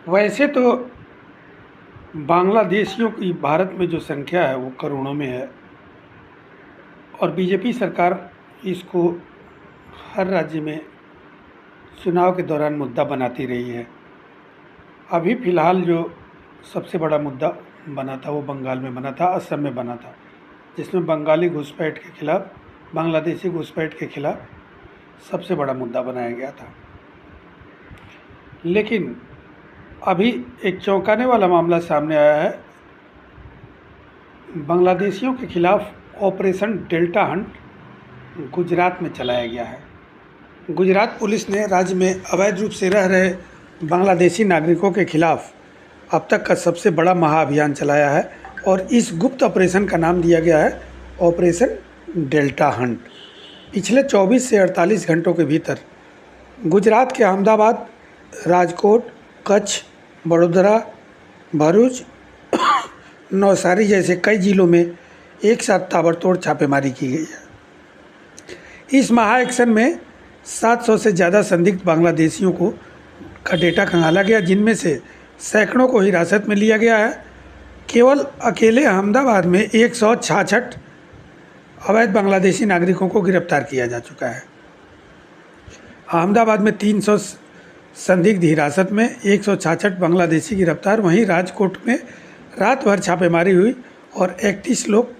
वैसे तो बांग्लादेशियों की भारत में जो संख्या है वो करोड़ों में है और बीजेपी सरकार इसको हर राज्य में चुनाव के दौरान मुद्दा बनाती रही है। अभी फ़िलहाल जो सबसे बड़ा मुद्दा बना था वो बंगाल में बना था, असम में बना था, जिसमें बंगाली घुसपैठ के खिलाफ, बांग्लादेशी घुसपैठ के खिलाफ सबसे बड़ा मुद्दा बनाया गया था। लेकिन अभी एक चौंकाने वाला मामला सामने आया है। बांग्लादेशियों के खिलाफ ऑपरेशन डेल्टा हंट गुजरात में चलाया गया है। गुजरात पुलिस ने राज्य में अवैध रूप से रह रहे बांग्लादेशी नागरिकों के खिलाफ अब तक का सबसे बड़ा महाअभियान चलाया है और इस गुप्त ऑपरेशन का नाम दिया गया है ऑपरेशन डेल्टा हंट। पिछले 24 से 48 घंटों के भीतर गुजरात के अहमदाबाद, राजकोट, कच्छ, बड़ोदरा, भरूच, नवसारी जैसे कई जिलों में एक साथ ताबड़तोड़ छापेमारी की गई है। इस महा एक्शन में 700 से ज़्यादा संदिग्ध बांग्लादेशियों का डेटा खंगाला गया, जिनमें से सैकड़ों को हिरासत में लिया गया है। केवल अकेले अहमदाबाद में 166 अवैध बांग्लादेशी नागरिकों को गिरफ्तार किया जा चुका है। अहमदाबाद में 300 संदिग्ध हिरासत में, 166 बांग्लादेशी गिरफ्तार। वहीं राजकोट में रात भर छापेमारी हुई और 31 लोग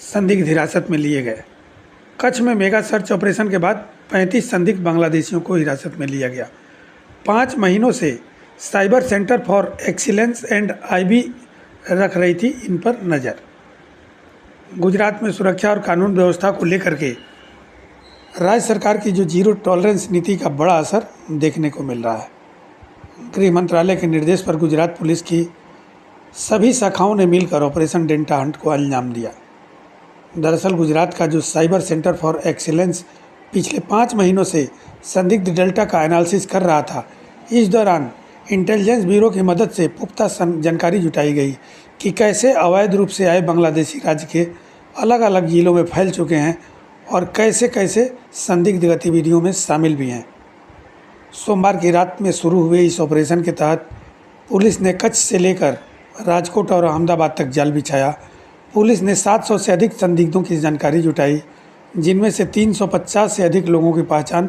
संदिग्ध हिरासत में लिए गए। कच्छ में मेगा सर्च ऑपरेशन के बाद 35 संदिग्ध बांग्लादेशियों को हिरासत में लिया गया। 5 महीनों से cyber centre for excellence and IB रख रही थी इन पर नज़र। गुजरात में सुरक्षा और कानून व्यवस्था को लेकर के राज्य सरकार की जो जीरो टॉलरेंस नीति का बड़ा असर देखने को मिल रहा है। गृह मंत्रालय के निर्देश पर गुजरात पुलिस की सभी शाखाओं ने मिलकर ऑपरेशन डेल्टा हंट को अंजाम दिया। दरअसल गुजरात का जो साइबर सेंटर फॉर एक्सीलेंस पिछले 5 महीनों से संदिग्ध डेल्टा का एनालिसिस कर रहा था। इस दौरान इंटेलिजेंस ब्यूरो की मदद से पुख्ता जानकारी जुटाई गई कि कैसे अवैध रूप से आए बांग्लादेशी राज्य के अलग अलग जिलों में फैल चुके हैं और कैसे कैसे संदिग्ध गतिविधियों में शामिल भी हैं। सोमवार की रात में शुरू हुए इस ऑपरेशन के तहत पुलिस ने कच्छ से लेकर राजकोट और अहमदाबाद तक जाल बिछाया। पुलिस ने 700 से अधिक संदिग्धों की जानकारी जुटाई, जिनमें से 350 से अधिक लोगों की पहचान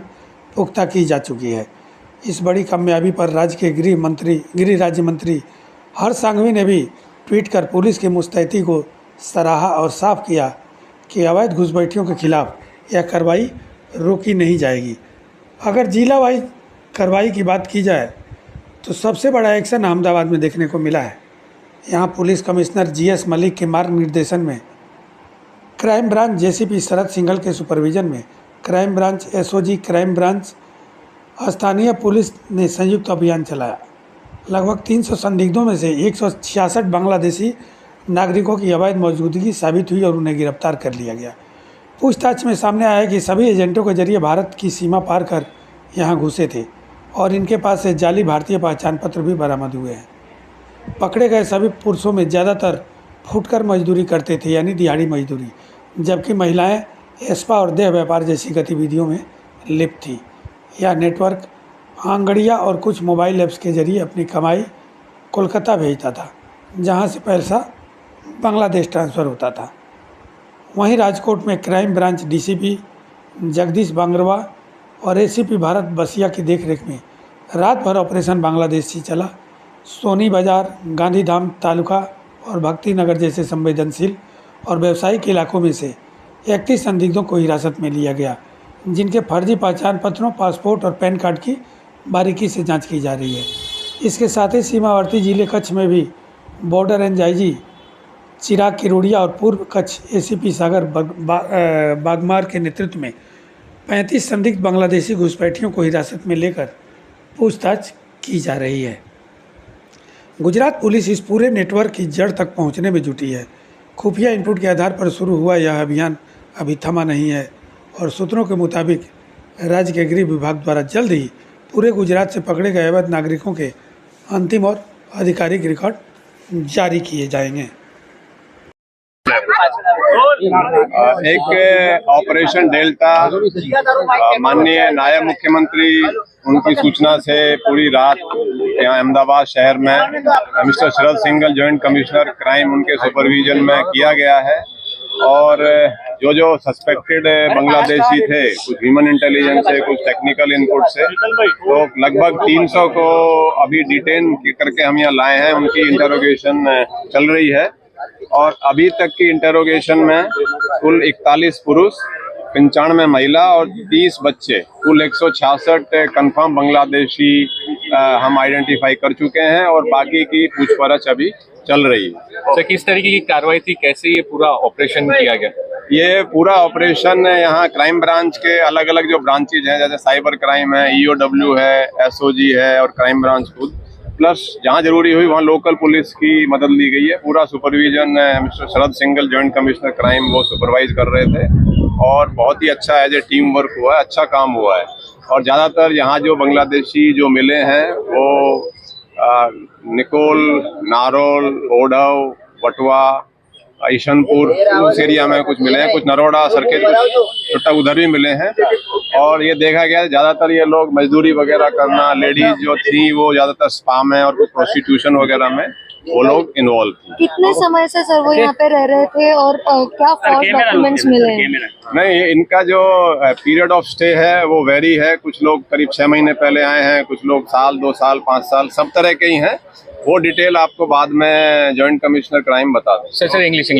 पुख्ता की जा चुकी है। इस बड़ी कामयाबी पर राज्य के गृह राज्य मंत्री हर्ष सांघवी ने भी ट्वीट कर पुलिस की मुस्तैदी को सराहा और साफ किया कि अवैध घुसपैठियों के खिलाफ यह कार्रवाई रोकी नहीं जाएगी। अगर जिला वाइज कार्रवाई की बात की जाए तो सबसे बड़ा एक्शन अहमदाबाद में देखने को मिला है। यहाँ पुलिस कमिश्नर जीएस मलिक के मार्ग निर्देशन में क्राइम ब्रांच जेसीपी शरद सिंघल के सुपरविजन में crime branch, SOG crime branch, स्थानीय पुलिस ने संयुक्त अभियान चलाया। लगभग 300 संदिग्धों में से 166 बांग्लादेशी नागरिकों की अवैध मौजूदगी साबित हुई और उन्हें गिरफ्तार कर लिया गया। पूछताछ में सामने आया कि सभी एजेंटों के जरिए भारत की सीमा पार कर यहाँ घुसे थे और इनके पास से जाली भारतीय पहचान पत्र भी बरामद हुए हैं। पकड़े गए सभी पुरुषों में ज़्यादातर फुटकर मजदूरी करते थे, यानी दिहाड़ी मजदूरी, जबकि महिलाएं एस्पा और देह व्यापार जैसी गतिविधियों में लिप्त थी। यह नेटवर्क आंगड़िया और कुछ मोबाइल ऐप्स के जरिए अपनी कमाई कोलकाता भेजता था, जहां से पैसा बांग्लादेश ट्रांसफ़र होता था। वहीं राजकोट में क्राइम ब्रांच डीसीपी जगदीश बांगरवा और एसीपी भारत बसिया की देखरेख में रात भर ऑपरेशन बांग्लादेशी चला। सोनी बाजार, गांधीधाम तालुका और भक्ति नगर जैसे संवेदनशील और व्यावसायिक इलाकों में से 31 संदिग्धों को हिरासत में लिया गया, जिनके फर्जी पहचान पत्रों, पासपोर्ट और पैन कार्ड की बारीकी से जांच की जा रही है। इसके साथ ही सीमावर्ती जिले कच्छ में भी बॉर्डर रेंज आईजी चिराग किरोड़िया और पूर्व कच्छ एसीपी सागर बागमार के नेतृत्व में 35 संदिग्ध बांग्लादेशी घुसपैठियों को हिरासत में लेकर पूछताछ की जा रही है। गुजरात पुलिस इस पूरे नेटवर्क की जड़ तक पहुंचने में जुटी है। खुफिया इनपुट के आधार पर शुरू हुआ यह अभियान अभी थमा नहीं है और सूत्रों के मुताबिक राज्य के गृह विभाग द्वारा जल्द ही पूरे गुजरात से पकड़े गए अवैध नागरिकों के अंतिम और आधिकारिक रिकॉर्ड जारी किए जाएंगे। एक ऑपरेशन डेल्टा, माननीय नायब मुख्यमंत्री उनकी सूचना से पूरी रात यहाँ अहमदाबाद शहर में मिस्टर शरद सिंघल जॉइंट कमिश्नर क्राइम उनके सुपरविजन में किया गया है। और जो सस्पेक्टेड बांग्लादेशी थे, कुछ ह्यूमन इंटेलिजेंस से, कुछ टेक्निकल इनपुट से, तो लगभग 300 को अभी डिटेन करके हम यहाँ लाए हैं। उनकी इंटरोगेशन चल रही है और अभी तक की इंटरोगेशन में कुल 41 पुरुष, 95 महिला और 30 बच्चे, कुल 166 कंफर्म बांग्लादेशी हम आइडेंटिफाई कर चुके हैं और बाकी की पूछपरछ अभी चल रही है। सर, किस तरीके की कार्रवाई थी, कैसे ये पूरा ऑपरेशन किया गया? ये पूरा ऑपरेशन यहाँ क्राइम ब्रांच के अलग अलग जो ब्रांचेज हैं, जैसे साइबर क्राइम है, EOW है, SOG है और क्राइम ब्रांच खुद, प्लस जहाँ जरूरी हुई वहाँ लोकल पुलिस की मदद ली गई है। पूरा सुपरविजन मिस्टर शरद सिंघल जॉइंट कमिश्नर क्राइम वो सुपरवाइज कर रहे थे और बहुत ही अच्छा एज ए टीम वर्क हुआ है, अच्छा काम हुआ है। और ज़्यादातर यहाँ जो बांग्लादेशी जो मिले हैं वो निकोल, नारोल, ओढव, बटवा, ईशनपुर उस एरिया में कुछ मिले हैं, कुछ नरोड़ा सर्किट छोटा उधर भी मिले हैं। और ये देखा गया ज्यादातर ये लोग मजदूरी वगैरह करना, लेडीज जो थी वो ज्यादातर स्पा में और कुछ प्रोस्टिट्यूशन वगैरह में वो लोग इन्वॉल्व थी। कितने समय से सर वो यहाँ पे रह रहे थे और क्या फॉल्स डॉक्यूमेंट्स मिले हैं? नहीं, इनका जो पीरियड ऑफ स्टे है वो वेरी है। कुछ लोग करीब 6 महीने पहले आए हैं, कुछ लोग साल, 2 साल, 5 साल, सब तरह के ही हैं। वो डिटेल आपको बाद में जॉइंट कमिश्नर क्राइम बता दें। Sir English